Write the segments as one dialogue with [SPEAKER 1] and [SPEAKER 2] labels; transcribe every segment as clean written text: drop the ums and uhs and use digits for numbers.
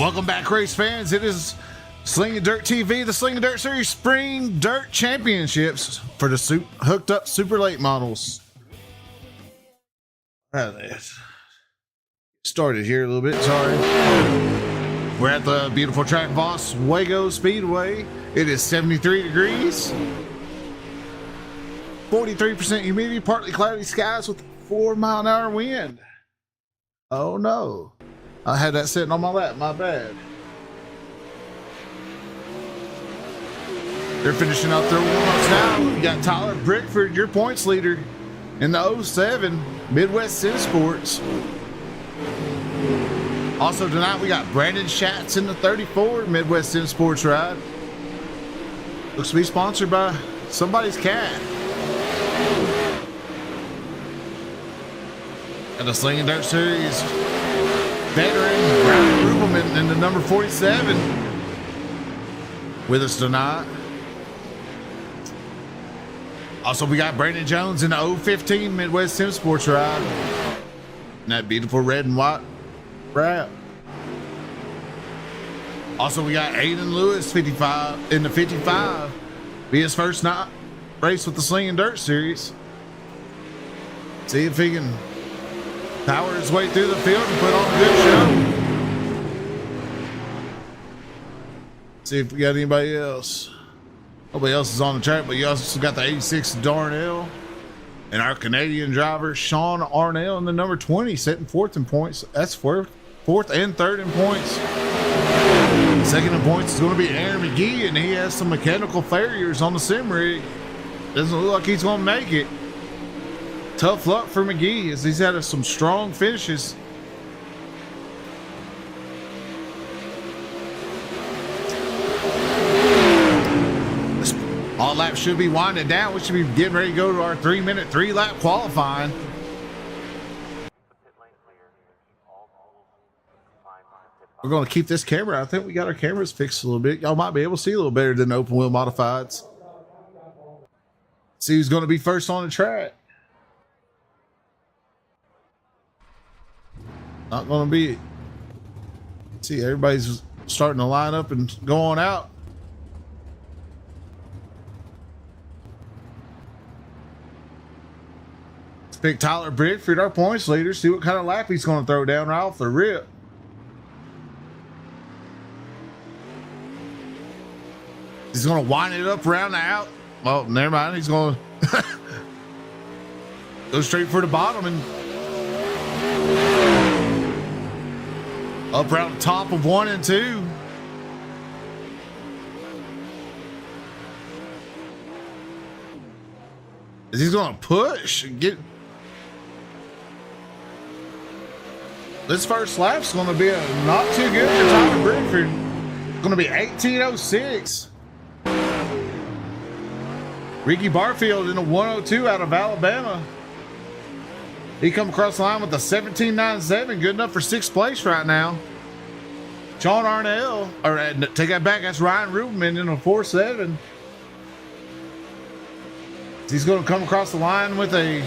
[SPEAKER 1] Welcome back, race fans. It is Slinging Dirt TV, the Slinging Dirt Series Spring Dirt Championships for the hooked up super late models. All right, started here a little bit. Sorry. We're at the beautiful track of Oswego Speedway. It is 73 degrees, 43% humidity, partly cloudy skies with a 4-mile-an-hour wind. Oh no. I had that sitting on my lap, my bad. They're finishing up their warm-ups now. You got Tyler Brickford, your points leader in the 07 Midwest Sim Sports. Also tonight we got Brandon Schatz in the 34 Midwest Sim Sports ride. Looks to be sponsored by somebody's cat. And the Slinging Dirt Series veteran Brian Rubelman in the number 47 with us tonight. Also, we got Brandon Jones in the 015 Midwest Sim Sports ride. And that beautiful red and white wrap. Also, we got Aiden Lewis 55 in the 55. Be his first night race with the Slinging Dirt Series. See if he can power his way through the field and put on a good show. See if we got anybody else. Nobody else is on the track, but you also got the 86 Darnell and our Canadian driver Sean Arnell in the number 20, sitting fourth in points. That's fourth and third in points. Second in points is going to be Aaron McGee, and he has some mechanical failures on the sim rig. Doesn't look like he's going to make it. Tough luck for McGee as he's had some strong finishes. All laps should be winding down. We should be getting ready to go to our 3-minute 3-lap qualifying. We're going to keep this camera. I think we got our cameras fixed a little bit. Y'all might be able to see a little better than the open wheel modifieds. See who's going to be first on the track. Not going to be. See, everybody's starting to line up and go on out. Let's pick Tyler Brickford, our points leader. See what kind of lap he's going to throw down right off the rip. He's going to wind it up around the out. Oh, never mind. He's going to go straight for the bottom and up around the top of 1 and 2. Is he going to push and get? This first lap's going to be not too good for Tyler Brickford. It's going to be 18:06. Ricky Barfield in a 102 out of Alabama. He come across the line with a 17.97, good enough for 6th place right now. Sean Arnell, or take that back, that's Ryan Rubelman in a 4.7. He's going to come across the line with a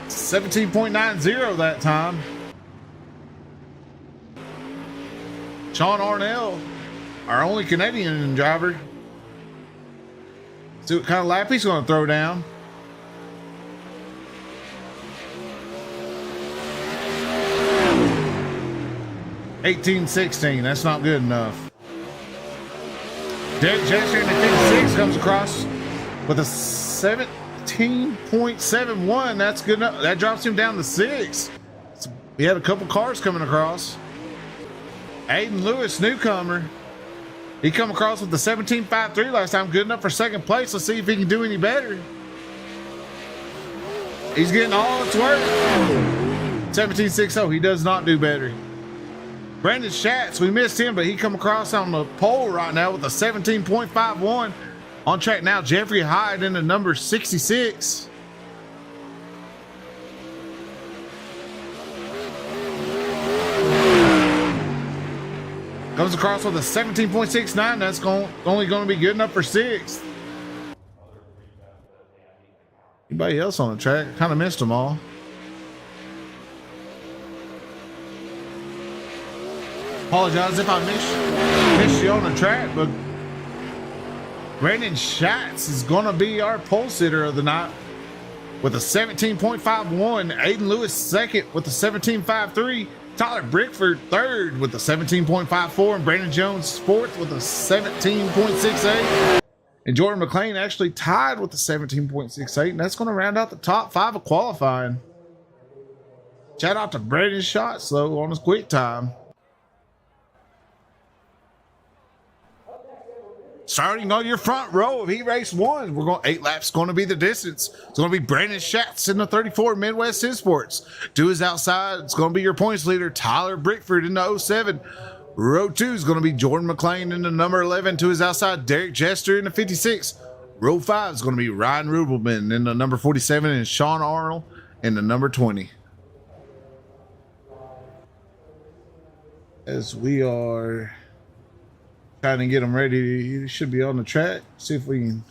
[SPEAKER 1] 17.90 that time. Sean Arnell, our only Canadian driver. See what kind of lap he's going to throw down. (18:16). That's not good enough. Derek Jester in the 56 comes across with a 17.71. That's good enough. That drops him down to 6. So we had a couple cars coming across. Aiden Lewis, newcomer. He come across with the 17.53 last time. Good enough for 2nd place. Let's see if he can do any better. He's getting all its work. 17.60. He does not do better. Brandon Schatz, we missed him, but he come across on the pole right now with a 17.51. On track now, Jeffrey Hyde in the number 66. Comes across with a 17.69. That's only going to be good enough for 6th. Anybody else on the track? Kind of missed them all. Apologize if I missed you on the track, but Brandon Schatz is going to be our pole sitter of the night with a 17.51. Aiden Lewis second with a 17.53. Tyler Brickford third with a 17.54. And Brandon Jones fourth with a 17.68. And Jordan McLean actually tied with the 17.68. And that's going to round out the top 5 of qualifying. Shout out to Brandon Schatz, though, on his quick time. Starting on your front row of Heat Race 1, we're going 8 laps, going to be the distance. It's going to be Brandon Schatz in the 34 Midwest Sports. To his outside, it's going to be your points leader, Tyler Brickford in the 07. Row 2 is going to be Jordan McLean in the number 11. To his outside, Derek Jester in the 56. Row 5 is going to be Ryan Rubelman in the number 47 and Sean Arnold in the number 20. As we are trying to get them ready, you should be on the track. See if we can.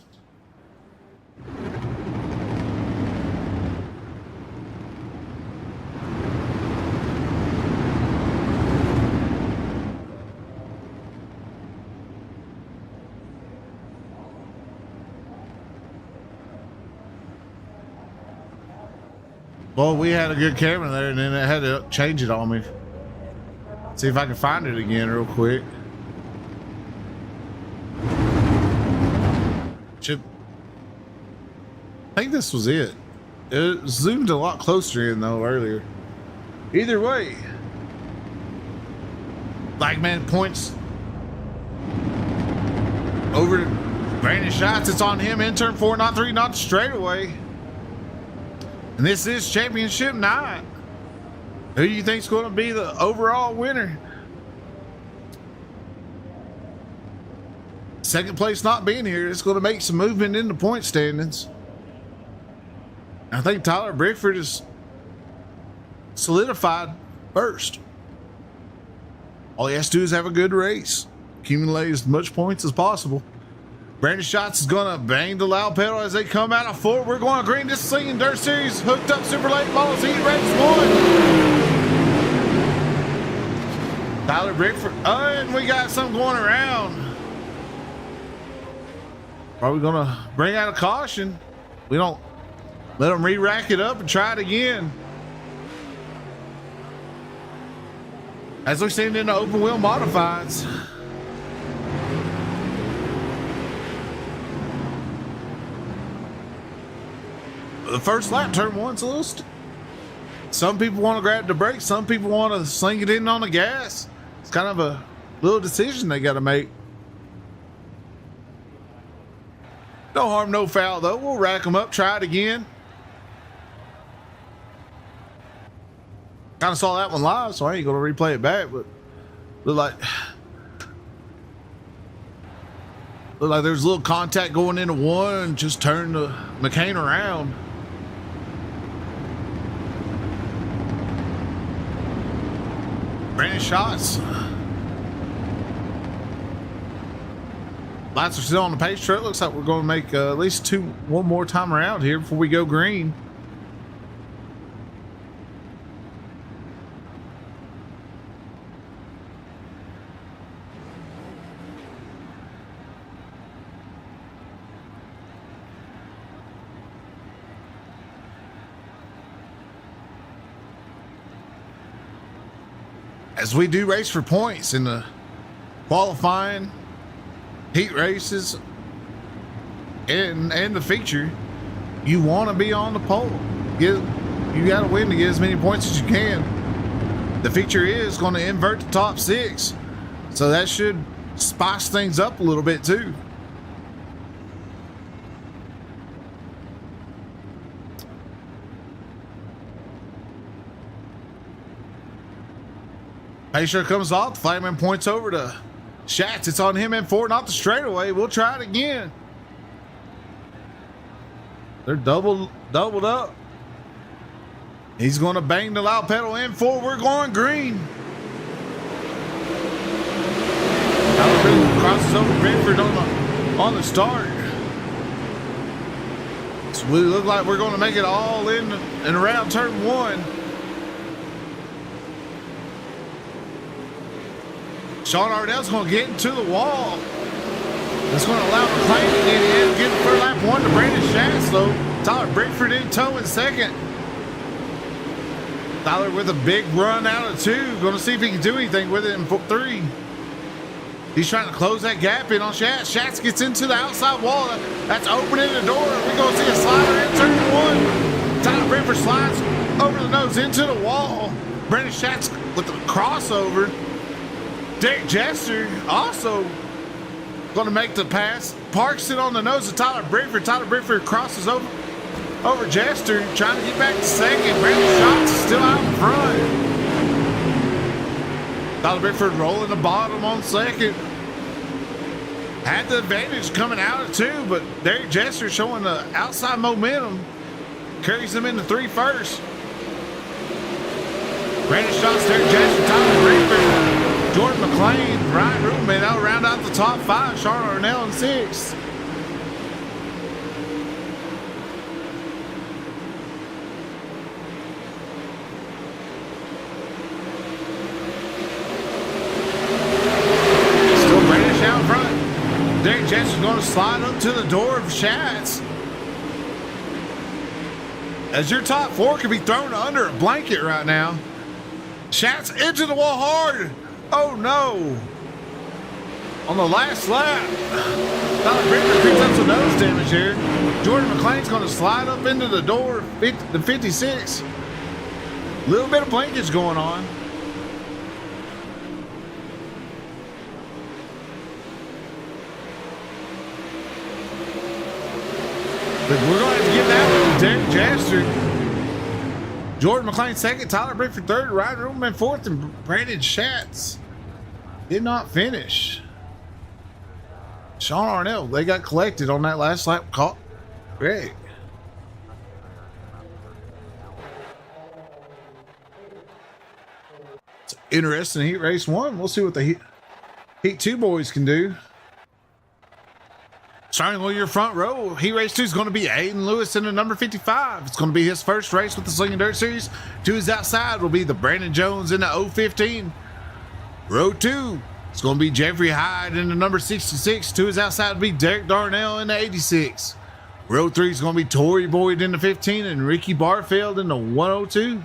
[SPEAKER 1] Well, we had a good camera there, and then it had to change it on me. See if I can find it again real quick. I think this was it. It zoomed a lot closer in though earlier. Either way, like man, points over to Brandon Schatz. It's on him in turn 4, not 3, not the straightaway. And this is championship night. Who do you think's going to be the overall winner? Second place not being here, it's going to make some movement in the point standings. I think Tyler Brickford is solidified first. All he has to do is have a good race, accumulate as much points as possible. Brandon Schatz is going to bang the loud pedal as they come out of 4. We're going green. This Slinging Dirt Series hooked up SuperLate Balls Heat Race 1. Tyler Brickford. Oh, and we got something going around. Probably going to bring out a caution. We don't let them re-rack it up and try it again. As we've seen in the open wheel modifieds. The first lap, turn 1's a little some people want to grab the brakes, some people want to sling it in on the gas. It's kind of a little decision they got to make. No harm, no foul though. We'll rack them up, try it again. Kind of saw that one live, so I ain't gonna replay it back, but look like there's a little contact going into one, just turn the McCain around. Brandon Schatz. Lights are still on the pace track. Looks like we're going to make at least one more time around here before we go green. As we do race for points in the qualifying, heat races, and the feature, you want to be on the pole. You got to win to get as many points as you can. The feature is going to invert the top 6, so that should spice things up a little bit too. Pacer comes off, the flagman points over to Schatz. It's on him in 4, not the straightaway. We'll try it again. They're doubled up. He's going to bang the loud pedal in 4. We're going green. Crosses over Brentford on the start. So we look like we're going to make it all in and around turn 1. Sean Ardell's going to get into the wall. It's going to allow McLean to get in. Get for lap one to Brandon Schatz, though. Tyler Brickford in tow in second. Tyler with a big run out of two. Going to see if he can do anything with it in three. He's trying to close that gap in on Schatz. Schatz gets into the outside wall. That's opening the door. We're going to see a slider in turn one. Tyler Brickford slides over the nose into the wall. Brandon Schatz with the crossover. Derek Jester also going to make the pass. Parks it on the nose of Tyler Brickford. Tyler Brickford crosses over Jester, trying to get back to second. Brandon Schatz is still out in front. Tyler Brickford rolling the bottom on second. Had the advantage coming out of two, but Derek Jester showing the outside momentum. Carries them into three first. Brandon Schatz, Derek Jester, Tyler Brickford. Jordan McLean, Ryan Rubenman, that'll round out the top five. Sean Arnell in sixth. Still Brandon out in front. Derek Jensen's going to slide up to the door of Schatz. As your top four could be thrown under a blanket right now. Schatz into the wall hard. Oh no! On the last lap, Tyler Brickford picks up some nose damage here. Jordan McLean's going to slide up into the door, the 56. A little bit of blankage going on. But we're going to have to give that one to Derek Jester. Jordan McLean second, Tyler Brickford third, Ryan Rubenman fourth, and Brandon Schatz did not finish. Sean Arnell, they got collected on that last lap. Caught Greg. It's interesting heat race one. We'll see what the heat two boys can do. Starting with your front row, heat race two is going to be Aiden Lewis in the number 55. It's going to be his first race with the Slinging Dirt Series. To his outside will be the Brandon Jones in the 015. Row two, it's going to be Jeffrey Hyde in the number 66. To his outside will be Derek Darnell in the 86. Row three is going to be Tori Boyd in the 15 and Ricky Barfield in the 102.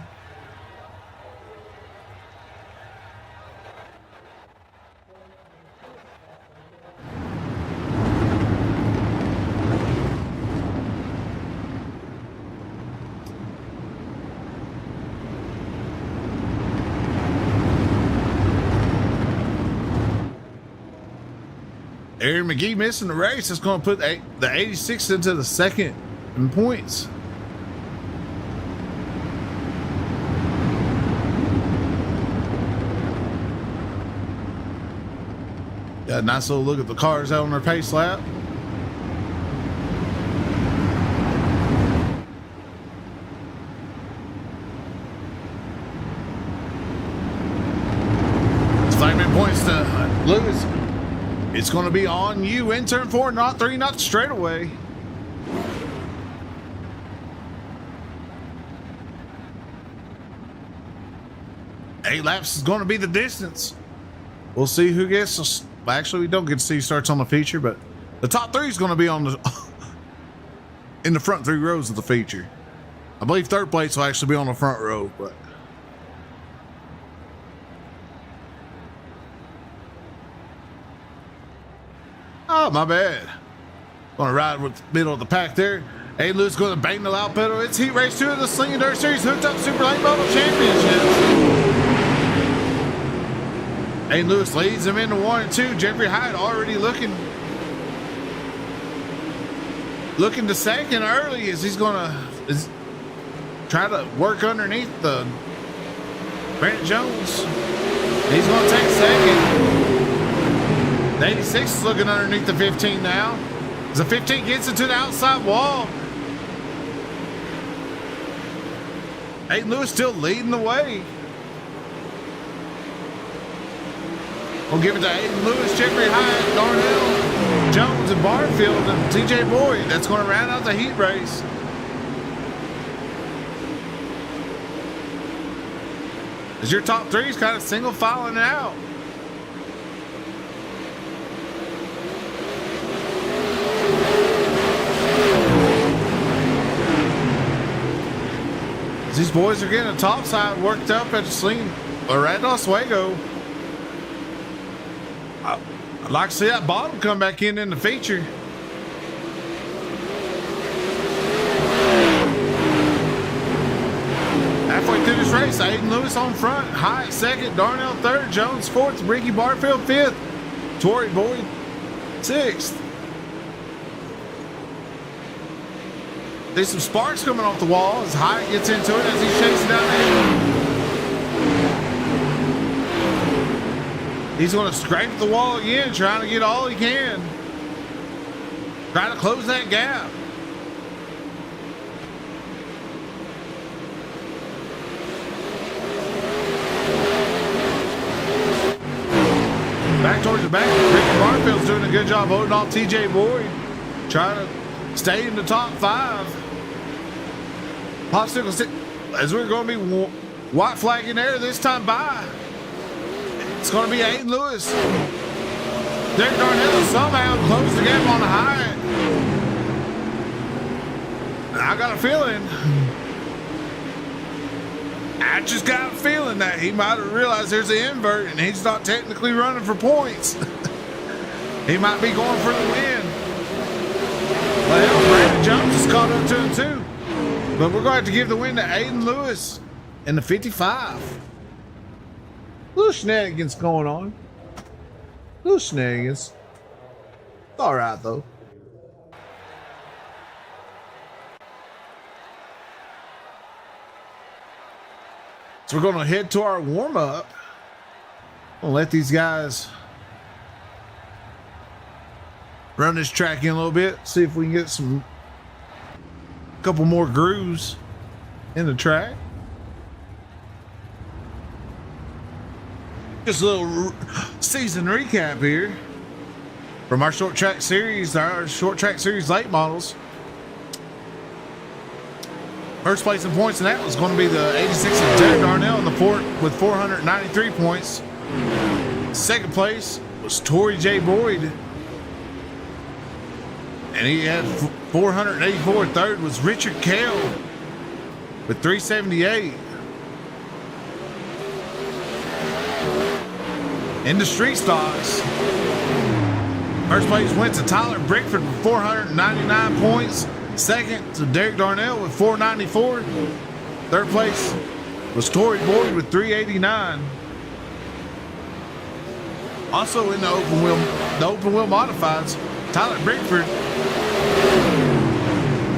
[SPEAKER 1] Aaron McGee missing the race. That's going to put the 86 into the second in points. Got a nice little look at the cars out on their pace lap. Statement points to Lewis. It's going to be on you in turn four, not three, not straight away. Eight laps is going to be the distance. We'll see who gets. Actually, we don't get to see who starts on the feature, but the top three is going to be on the in the front three rows of the feature. I believe third place will actually be on the front row, but. Oh, my bad. Going to ride with the middle of the pack there. Aiden Lewis going to bang the loud pedal. It's heat race two of the Slinging Dirt Series Hooked Up SuperLate Moto Championships. Aiden Lewis leads him into 1 and 2. Jeffrey Hyde already looking to second early as he's going to try to work underneath the Brandon Jones. He's going to take second. The 86 is looking underneath the 15 now. As the 15 gets into the outside wall. Aiden Lewis still leading the way. We'll give it to Aiden Lewis, Jeffrey Hyde, Darnell, Jones, and Barfield, and TJ Boyd. That's going to round out the heat race. As your top three is kind of single filing out. These boys are getting the top side worked up at the Slinging or at Oswego. I'd like to see that bottom come back in the feature. Halfway through this race, Aiden Lewis on front, Hyatt second, Darnell third, Jones fourth, Ricky Barfield fifth, Torrey Boyd sixth. There's some sparks coming off the wall as Hyatt gets into it as he's chasing down Aiden. He's going to scrape the wall again, trying to get all he can. Trying to close that gap. Back towards the back, Ricky Barfield's doing a good job holding off TJ Boyd, trying to stay in the top five. Popsicle stick, as we're going to be white flagging there this time by. It's going to be Aiden Lewis. Derek Darnell somehow closed the gap on the Hyatt. I got a feeling. I just got a feeling that he might have realized there's an invert and he's not technically running for points. He might be going for the win. Well, Brandon Jones is caught up to him too. But we're going to have to give the win to Aiden Lewis in the 55. Little shenanigans going on. Little shenanigans. All right, though. So we're going to head to our warm-up. I'll let these guys run this track in a little bit. See if we can get a couple more grooves in the track. Just a little season recap here from our short track series late models. First place in points in that was going to be the 86 of Derek Darnell in the fort with 493 points. Second place was Torrey J. Boyd, and he had 484. Third was Richard Kale with 378. In the street stocks, first place went to Tyler Brickford with 499 points. Second to Derek Darnell with 494. Third place was Torrey Boyd with 389. Also in the open wheel modifieds, Tyler Brickford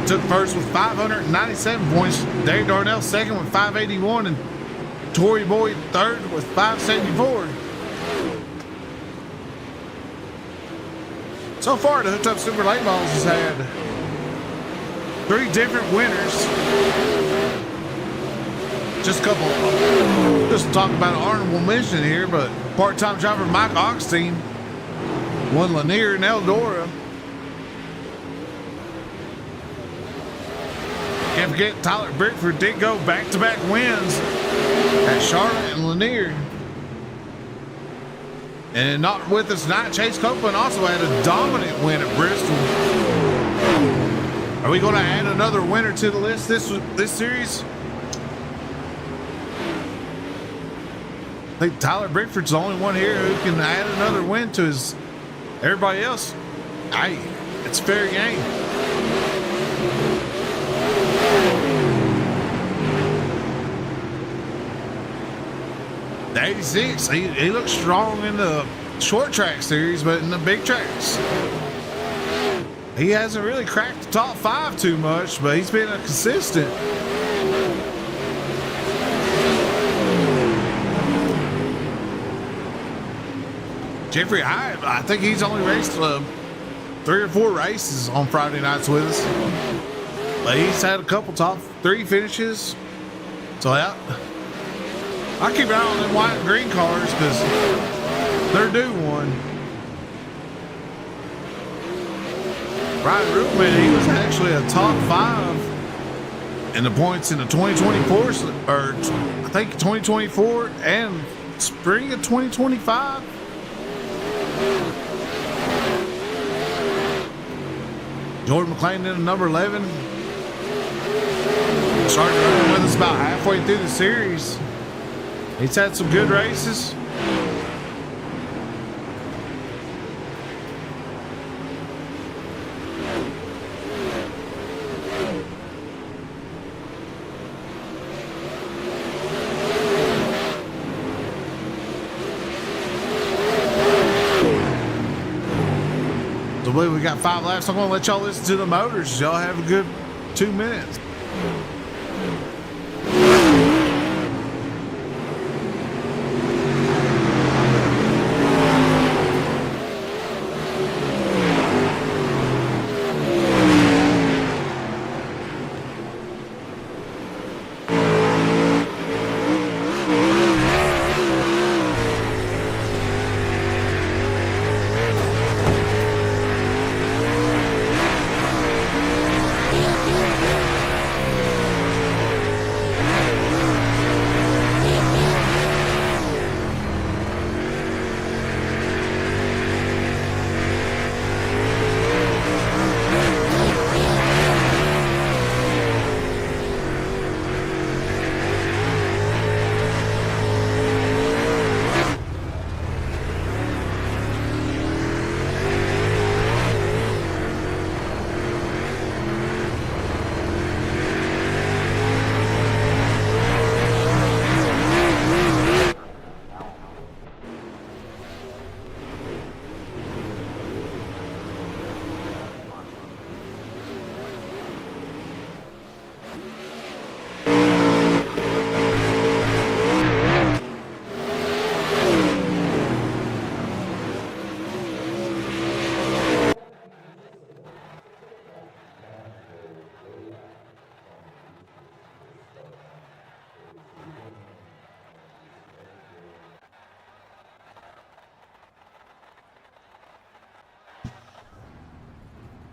[SPEAKER 1] took first with 597 points. Derek Darnell second with 581, and Torrey Boyd third with 574. So far, the Hooked Up SuperLate models has had 3 different winners. Just to talk about an honorable mention here, but part-time driver Mike Augustine won Lanier and Eldora. Can't forget Tyler Brickford did go back-to-back wins at Charlotte and Lanier. And not with us tonight, Chase Copeland also had a dominant win at Bristol. Are we going to add another winner to the list this series? I think Tyler Brickford's the only one here who can add another win to his. Everybody else, hey, it's fair game. The 86, he looks strong in the short track series, but in the big tracks, he hasn't really cracked the top 5 too much, but he's been a consistent. Jeffrey Hyatt, I think he's only raced 3 or 4 races on Friday nights with us, but he's had a couple top 3 finishes. So yeah, I keep an eye on them white and green cars because they're due one. Ryan Rootman, he was actually a top 5 in the points in the 2024, or I think 2024 and spring of 2025. Jordan McLean in the number 11. Started running with us about halfway through the series. He's had some good races. I believe we got 5 laps. I'm going to let y'all listen to the motors. Y'all have a good 2 minutes.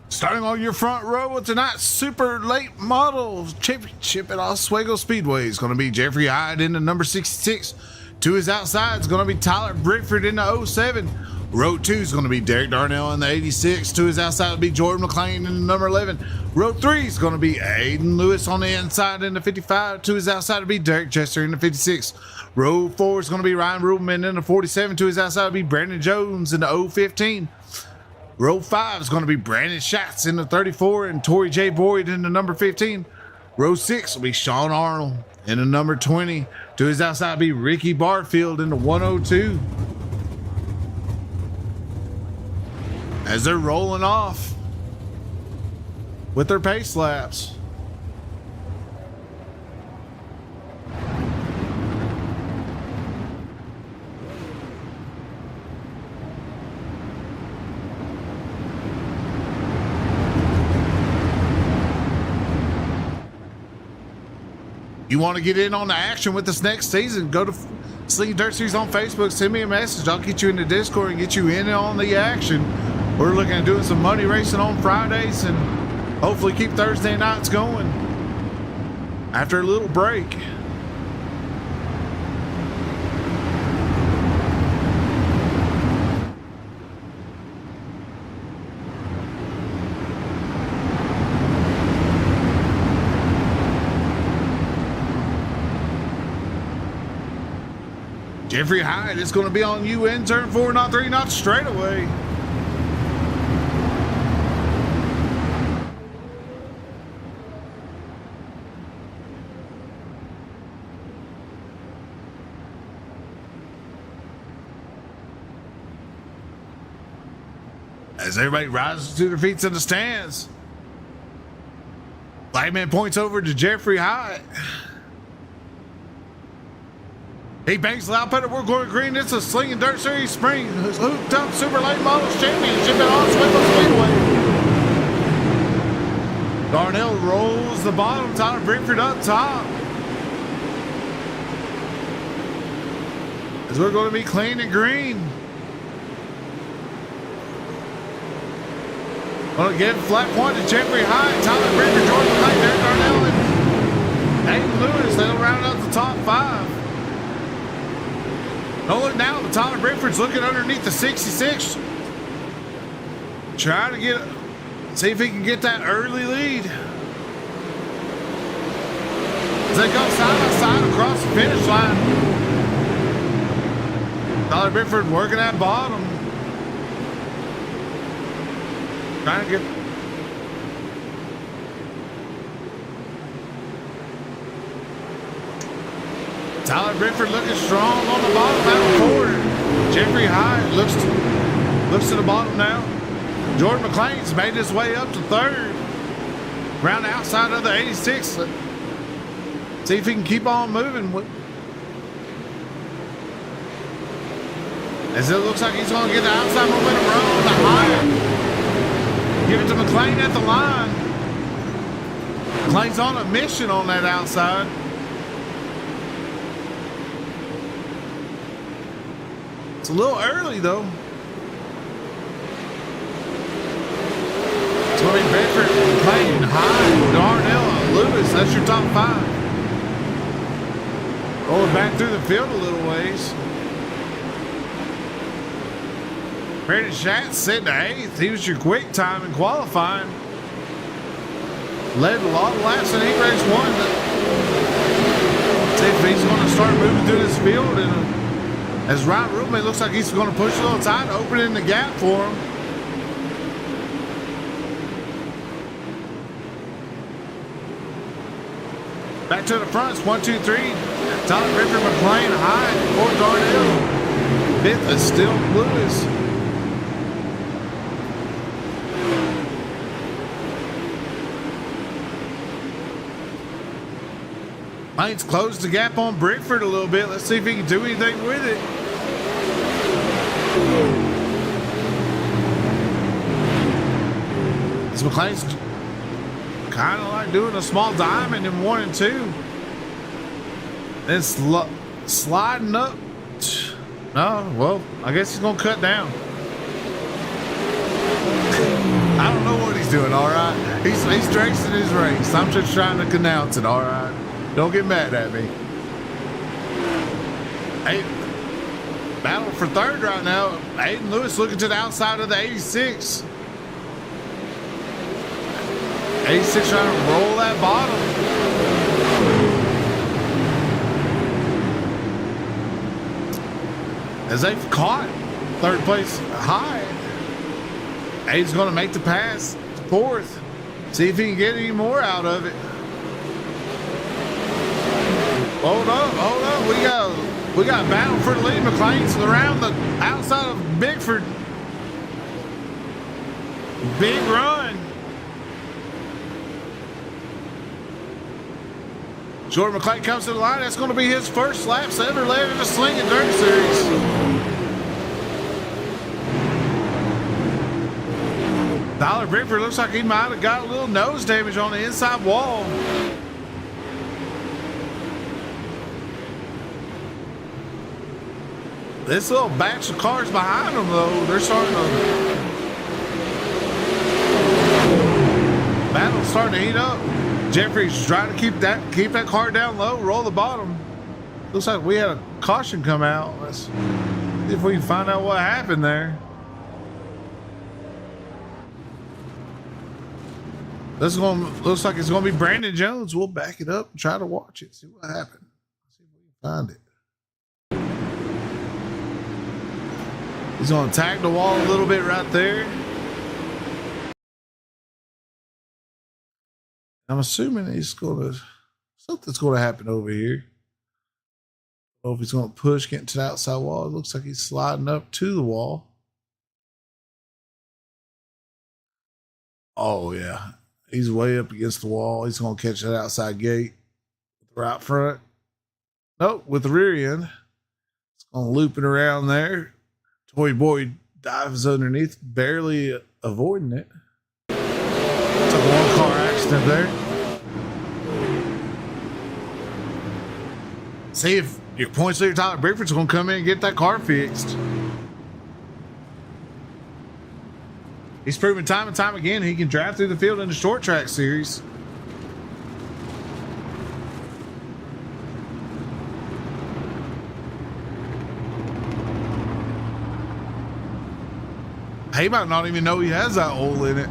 [SPEAKER 1] Starting on your front row with tonight's super late model championship at Oswego Speedway is going to be Jeffrey Hyde in the number 66. To his outside is going to be Tyler Brickford in the 07. Row 2 is going to be Derek Darnell in the 86. To his outside will be Jordan McLean in the number 11. Row 3 is going to be Aiden Lewis on the inside in the 55. To his outside will be Derek Chester in the 56. Row 4 is going to be Ryan Rubelman in the 47. To his outside will be Brandon Jones in the 015. Row 5 is going to be Brandon Schatz in the 34 and Tori J. Boyd in the number 15. Row 6 will be Sean Arnold in the number 20. To his outside will be Ricky Barfield in the 102. As they're rolling off with their pace laps. You want to get in on the action with this next season, go to Slinging Dirt Series on Facebook, send me a message. I'll get you in the Discord and get you in on the action. We're looking at doing some money racing on Fridays and hopefully keep Thursday nights going after a little break. Jeffrey Hyde is going to be on you in turn 4, not 3, not straight away. As everybody rises to their feet in the stands. Flagman points over to Jeffrey Hyde. He banks loud pedal. We're going green. It's a Slinging Dirt Series Spring Hooped Up Super Late Models Championship at Oswego Speedway. Darnell rolls the bottom. Tyler Brickford up top. As we're going to be clean and green. Going to give flat point to Jeffrey Hyde, Tyler Brickford, Jordan McLean, Derek Darnell, and Aiden Lewis. They'll round out the top 5. Don't look now, but Tyler Brickford's looking underneath the 66. Trying to see if he can get that early lead. As they go side by side across the finish line. Tyler Bickford working that bottom. Trying to get... Tyler Bickford looking strong on the bottom out forward. Jeffrey Hyde looks to the bottom now. Jordan McLean's made his way up to third. Round outside of the 86. See if he can keep on moving. As it looks like he's going to get the outside momentum run the Hyde. Give it to McLean at the line. McLean's on a mission on that outside. It's a little early though. It's going to be Bedford, McLean, Hyde, Darnell, Lewis. That's your top five. Rolling back through the field a little ways. Brandon Schatz sitting to eighth. He was your quick time in qualifying. Led a lot of laps in heat race one. See if he's going to start moving through this field. And as Ryan Ruben looks like he's going to push a little tight, opening the gap for him. Back to the fronts, 1, 2, 3. Tyler Bickford, McLean, Hyde, fourth Darnell. Fifth is still Lewis. Lane's closed the gap on Bickford a little bit. Let's see if he can do anything with it. As McLean's kind of like doing a small diamond in 1 and 2. Then sliding up. No, well, I guess he's going to cut down. I don't know what he's doing, all right? He's racing his race. I'm just trying to announce it, all right? Don't get mad at me. Hey, battle for third right now. Aiden Lewis looking to the outside of the 86. 86 trying to roll that bottom. As they've caught third place high. Aiden's going to make the pass to fourth. See if he can get any more out of it. Hold up. We got battle for the lead. McLean's around the outside of Bickford. Big run. Jordan McLean comes to the line. That's going to be his first laps ever led in the Slinging Dirt Series. Tyler Bickford looks like he might have got a little nose damage on the inside wall. This little batch of cars behind them, though, they're starting to... Battle's starting to heat up. Jeffrey's trying to keep that car down low, roll the bottom. Looks like we had a caution come out. Let's see if we can find out what happened there. Looks like it's going to be Brandon Jones. We'll back it up and try to watch it, see what happened. See if we can find it. He's going to tag the wall a little bit right there. I'm assuming something's going to happen over here. I don't know if he's going to push, get to the outside wall. It looks like he's sliding up to the wall. Oh, yeah. He's way up against the wall. He's going to catch that outside gate with the right front. Nope, with the rear end. It's going to loop it around there. Toy Boy dives underneath, barely avoiding it. It's a one-car accident there. See if your points leader Tyler Bickford's going to come in and get that car fixed. He's proven time and time again he can drive through the field in the short track series. He might not even know he has that oil in it.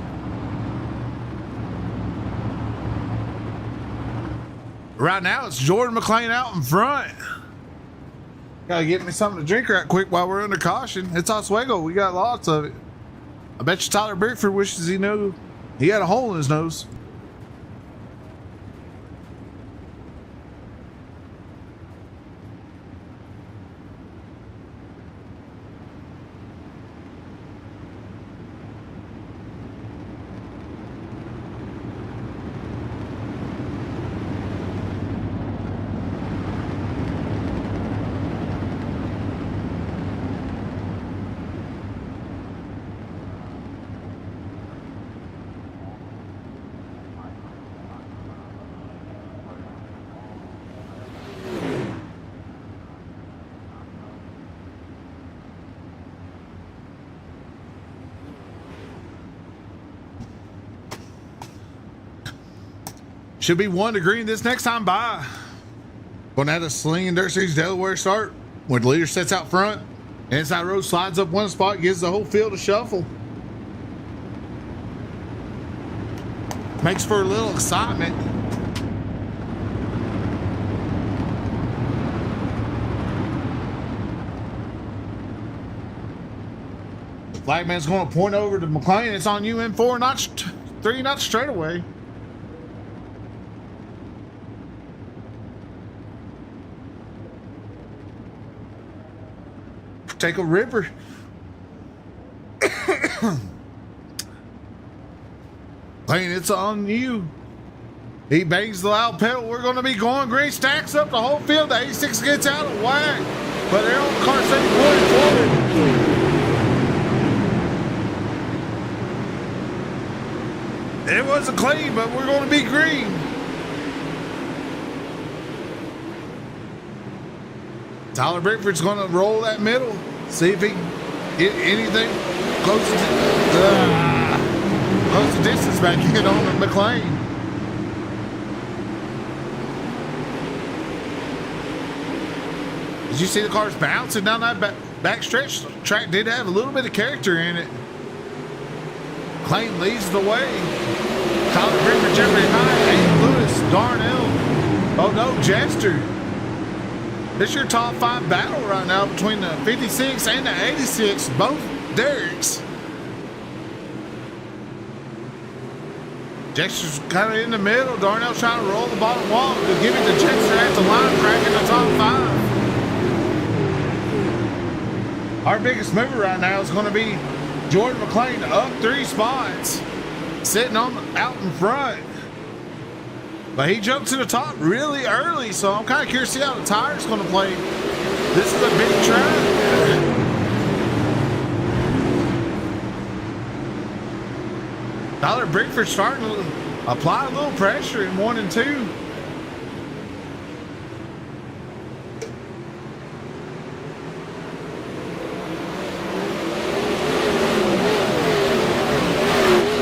[SPEAKER 1] Right now, it's Jordan McLean out in front. Gotta get me something to drink right quick while we're under caution. It's Oswego. We got lots of it. I bet you Tyler Bickford wishes he knew he had a hole in his nose. Should be 1 to green this next time by. Going to have a Slinging Dirt Series Delaware start when the leader sets out front. Inside road slides up one spot, gives the whole field a shuffle. Makes for a little excitement. The flagman's going to point over to McLean. It's on you in 4 knots, 3 knots straight away. Take a ripper. Lane, it's on you. He bangs the loud pedal. We're going to be going green. Stacks up the whole field. The 86 gets out of whack. But they're on the car setting forward. It wasn't clean, but we're going to be green. Tyler Bickford's going to roll that middle, see if he can get anything close to distance back in on McLean. Did you see the cars bouncing down that back stretch? The track did have a little bit of character in it. McLean leads the way. Tyler Bickford, Jeffrey High, Aiden Lewis, Darnell. Oh no, Jester. This is your top 5 battle right now between the 56 and the 86, both Derricks. Jester's kind of in the middle. Darnell's trying to roll the bottom wall to give it to Jester at the line crack in the top 5. Our biggest mover right now is going to be Jordan McLean, up 3 spots, sitting out in front. But he jumped to the top really early, so I'm kind of curious to see how the tire's going to play. This is a big track. Tyler Bickford starting to apply a little pressure in 1 and 2.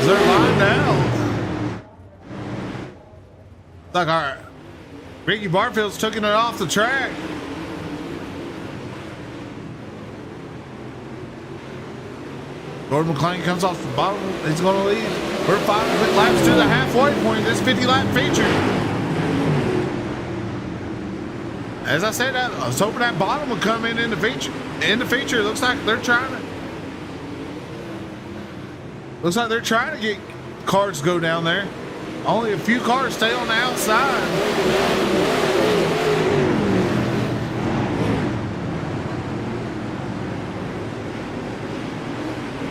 [SPEAKER 1] They're lined out. Like, all right, Ricky Barfield's taking it off the track. Gordon McLean comes off the bottom. He's going to lead. We're 5 laps to the halfway point of this 50-lap feature. As I said, I was hoping that bottom would come in the feature. In the feature, it looks like they're trying to get cars to go down there. Only a few cars stay on the outside.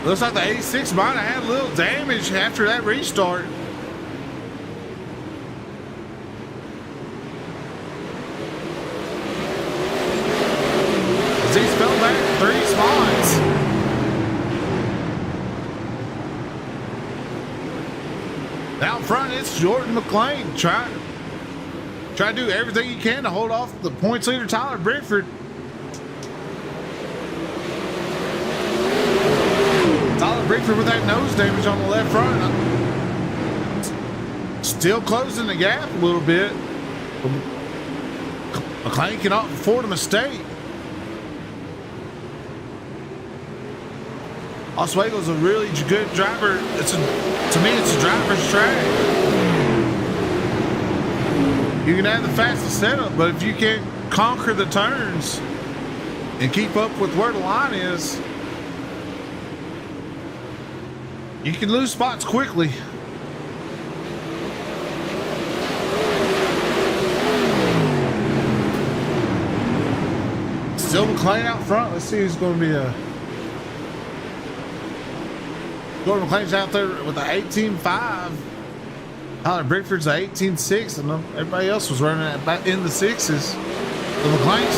[SPEAKER 1] Looks like the 86 might have had a little damage after that restart. As he's fell back 3 spots. Out front, it's Jordan McLean trying to do everything he can to hold off the points leader, Tyler Bickford. Tyler Bickford with that nose damage on the left front. Still closing the gap a little bit. McLean cannot afford a mistake. Oswego's a really good driver. To me, it's a driver's track. You can have the fastest setup, but if you can't conquer the turns and keep up with where the line is, you can lose spots quickly. Still McLean out front. Let's see who's going to be Jordan McLean's out there with the 18.5. Tyler Brickford's an 18.6, and everybody else was running at about in the sixes. So McLean's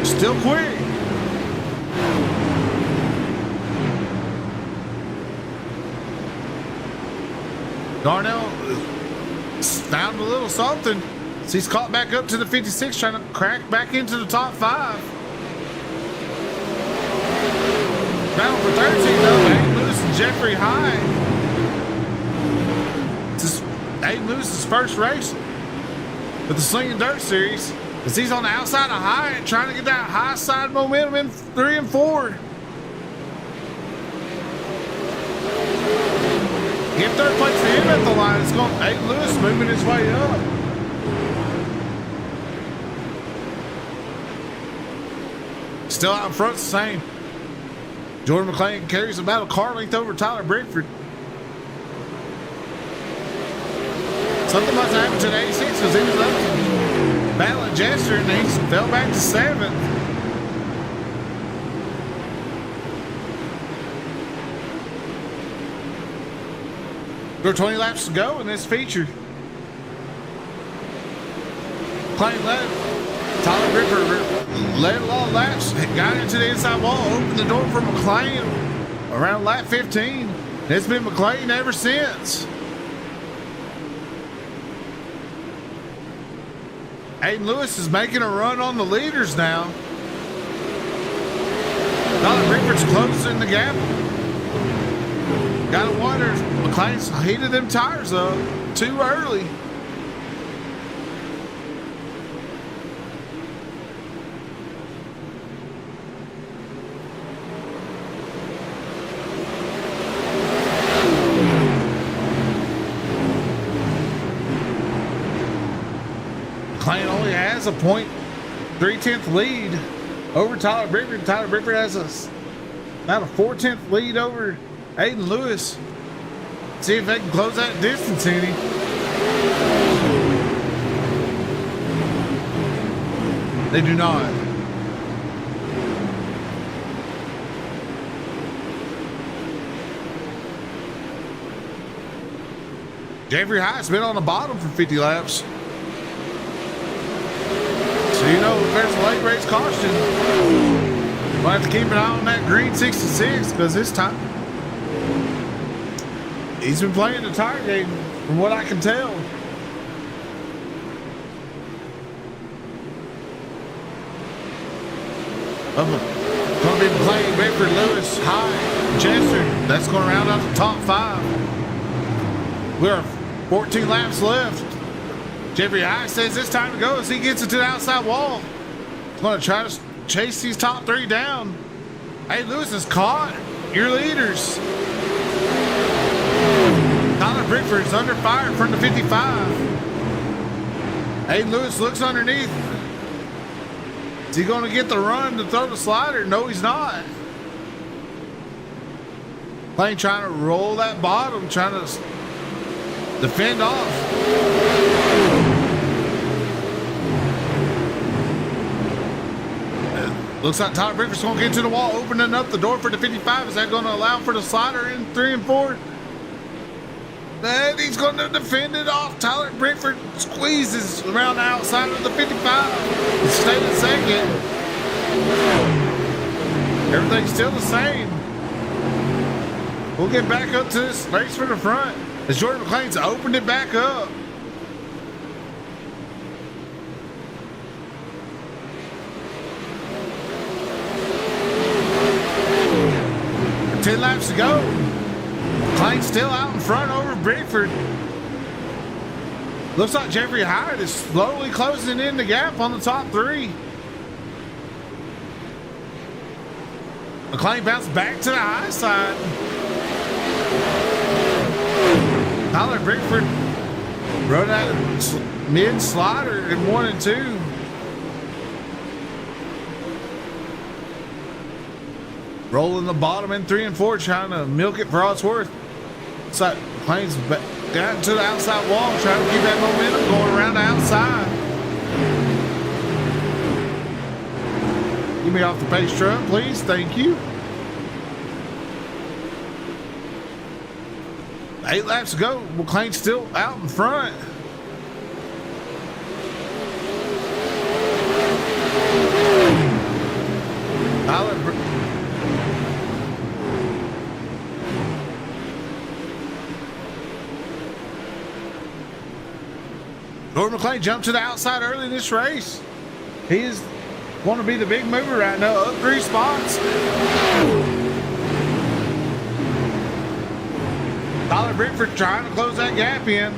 [SPEAKER 1] still quick. Darnell found a little something. So he's caught back up to the 56, trying to crack back into the top 5. Battle for 13 though. Aiden Lewis and Jeffrey High. Aiden Lewis's first race with the Slinging Dirt Series, as he's on the outside of High trying to get that high side momentum in 3 and 4. If third place to him at the line, it's going Aiden Lewis moving his way up. Still out in front, the same. Jordan McLean carries about a car length over Tyler Brickford. Something must have happened to the 86 because he was up to battle at Jester and he fell back to 7th. There are 20 laps to go in this feature. McLean led. Tyler Brickford led a lot of laps, got into the inside wall, opened the door for McLean around lap 15. It's been McLean ever since. Aiden Lewis is making a run on the leaders now. Tyler Brickford's closing the gap. Gotta wonder if McLean's heated them tires up too early. McLean only has a .3 lead over Tyler Brickford. Tyler Brickford has about a 4/10 lead over Aiden Lewis. See if they can close that distance any. They do not. Jeffrey Hight's been on the bottom for 50 laps. So you know if there's a late race caution, we'll have to keep an eye on that green 66 because this time he's been playing the tire game from what I can tell. Going to be playing Bedford, Lewis, High, Chester. That's going to round out the top 5. We are 14 laps left. Jeffrey High says it's time to go as he gets it to the outside wall. He's going to try to chase these top 3 down. Hey, Lewis is caught. Your leaders. Tyler Brickford is under fire from the 55. Hey, Lewis looks underneath. Is he going to get the run to throw the slider? No, he's not. Lane trying to roll that bottom, trying to defend off. Looks like Tyler Brickford's going to get to the wall, opening up the door for the 55. Is that going to allow for the slider in 3 and 4? And he's going to defend it off. Tyler Brickford squeezes around the outside of the 55. He's staying in second. Everything's still the same. We'll get back up to this race for the front as Jordan McLean's opened it back up. For 10 laps to go. McLean's still out in front over Brickford. Looks like Jeffrey Hyatt is slowly closing in the gap on the top 3. McLean bounced back to the high side. Tyler Brickford Run that mid slider in 1 and 2. Rolling the bottom in 3 and 4, trying to milk it for all it's worth. So McLean's got to the outside wall, trying to keep that momentum going around the outside. Get me off the pace truck, please. Thank you. 8 laps to go. McLean's still out in front. Jordan McLean jumped to the outside early in this race. He is going to be the big mover right now, up 3 spots. Tyler Brickford trying to close that gap in.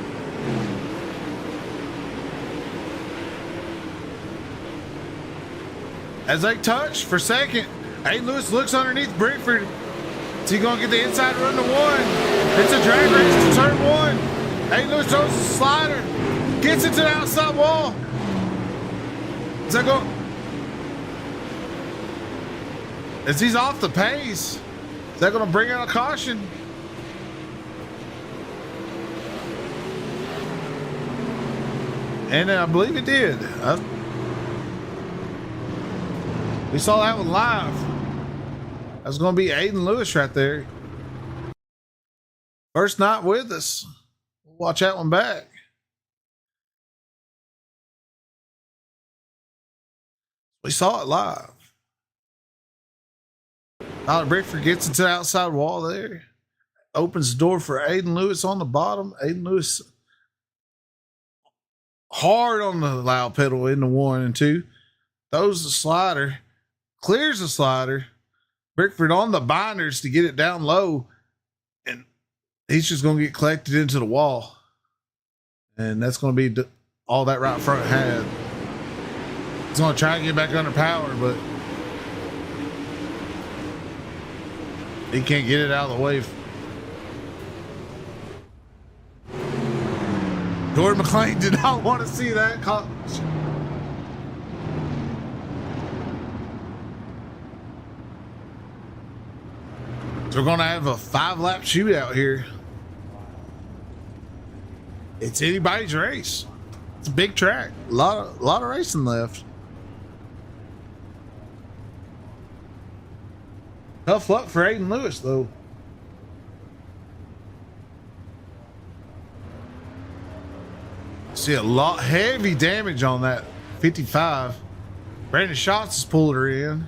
[SPEAKER 1] As they touch for second, Aiden Lewis looks underneath Brickford. Is he going to get the inside run to 1? It's a drag race to turn 1. Aiden Lewis throws the slider. Gets it to the outside wall. Is that going? As he's off the pace, is that going to bring out a caution? And I believe it did. We saw that one live. That's going to be Aiden Lewis right there. First night with us. We'll watch that one back. We saw it live. Tyler Brickford gets into the outside wall there. Opens the door for Aiden Lewis on the bottom. Aiden Lewis hard on the loud pedal into 1 and 2. Throws the slider. Clears the slider. Brickford on the binders to get it down low. And he's just going to get collected into the wall. And that's going to be all that right front had. He's going to try and get back under power, but he can't get it out of the way. Jordan McLean did not want to see that. So we're going to have a 5-lap shootout here. It's anybody's race. It's a big track. A lot of racing left. Tough luck for Aiden Lewis, though. See a lot heavy damage on that 55. Brandon Schatz has pulled her in.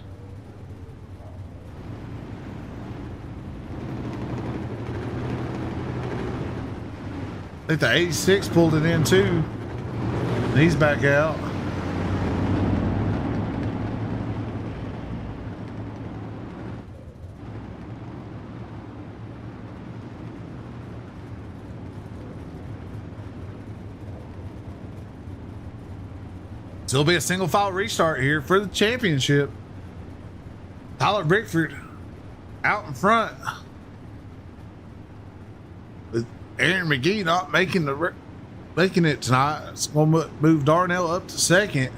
[SPEAKER 1] I think the 86 pulled it in too. And he's back out. So it'll be a single file restart here for the championship. Tyler Brickford out in front. With Aaron McGee not making it tonight. It's going to move Darnell up to second.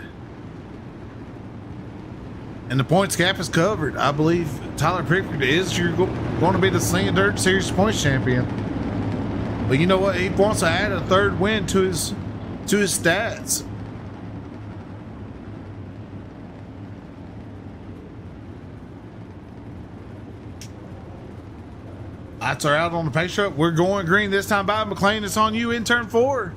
[SPEAKER 1] And the points gap is covered. I believe Tyler Brickford is going to be the Slinging Dirt Series points champion. But you know what? He wants to add a 3rd win to his stats. Lights are out on the pace truck. We're going green this time by McLean. It's on you in turn 4.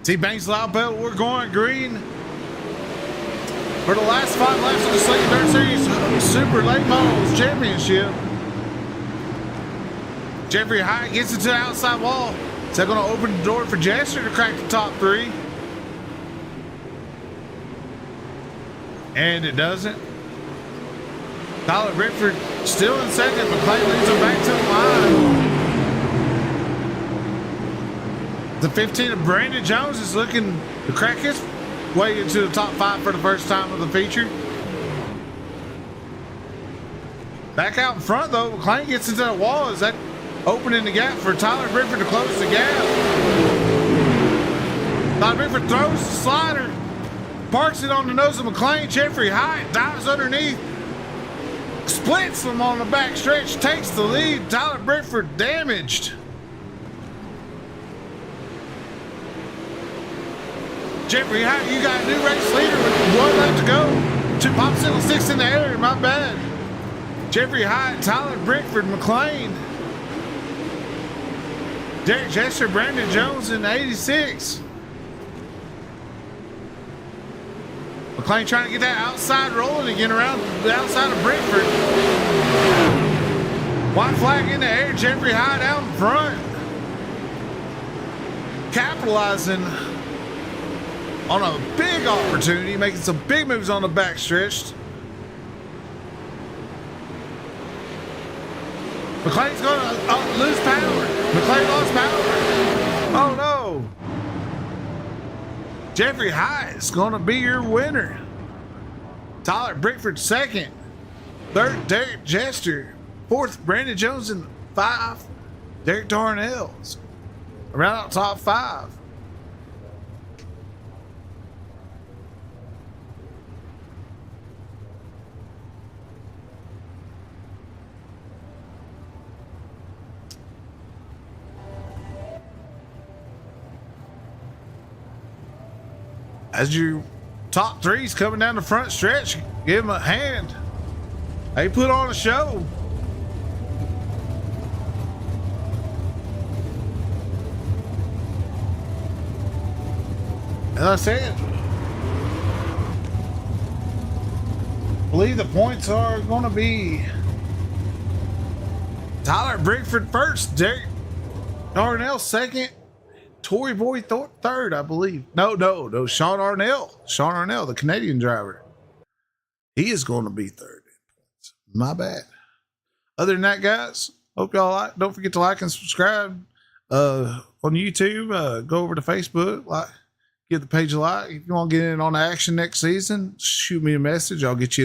[SPEAKER 1] See, bangs loud bell. We're going green for the last 5 laps of the Slinging Dirt Series Super Late Models Championship. Jeffrey Hyatt gets it to the outside wall. Is that going to open the door for Jester to crack the top 3? And it doesn't. Tyler Brickford still in second. McLean leads him back to the line. The 15 of Brandon Jones is looking to crack his way into the top 5 for the first time of the feature. Back out in front, though, McLean gets into that wall. Is that opening the gap for Tyler Brickford to close the gap? Tyler Brickford throws the slider, parks it on the nose of McLean. Jeffrey Hyatt dives underneath, splits him on the back stretch, takes the lead. Tyler Brickford damaged. Jeffrey Hyatt, you got a new race leader with 1 left to go. 2 popsicle sticks in the air, my bad. Jeffrey Hyatt, Tyler Brickford, McLean, Derek Jester, Brandon Jones in 86. McLean trying to get that outside rolling again around the outside of Brickford. White flag in the air, Jeffrey Hyatt out in front. Capitalizing on a big opportunity, making some big moves on the backstretch. McLean's going to lose power. McLean lost power. Oh no. Jeffrey Hyatt is going to be your winner. Tyler Brickford second. Third, Derek Jester. Fourth, Brandon Jones. And 5, Derek Darnell. Around out top 5. As your top 3's coming down the front stretch, give them a hand. They put on a show. As I said, I believe the points are going to be Tyler Brickford first, Derek Darnell second, Tory Boy third, I believe. No, Sean Arnell, the Canadian driver. He is going to be third. My bad. Other than that, guys, hope y'all like. Don't forget to like and subscribe on YouTube. Go over to Facebook, give the page a like. If you want to get in on the action next season, shoot me a message. I'll get you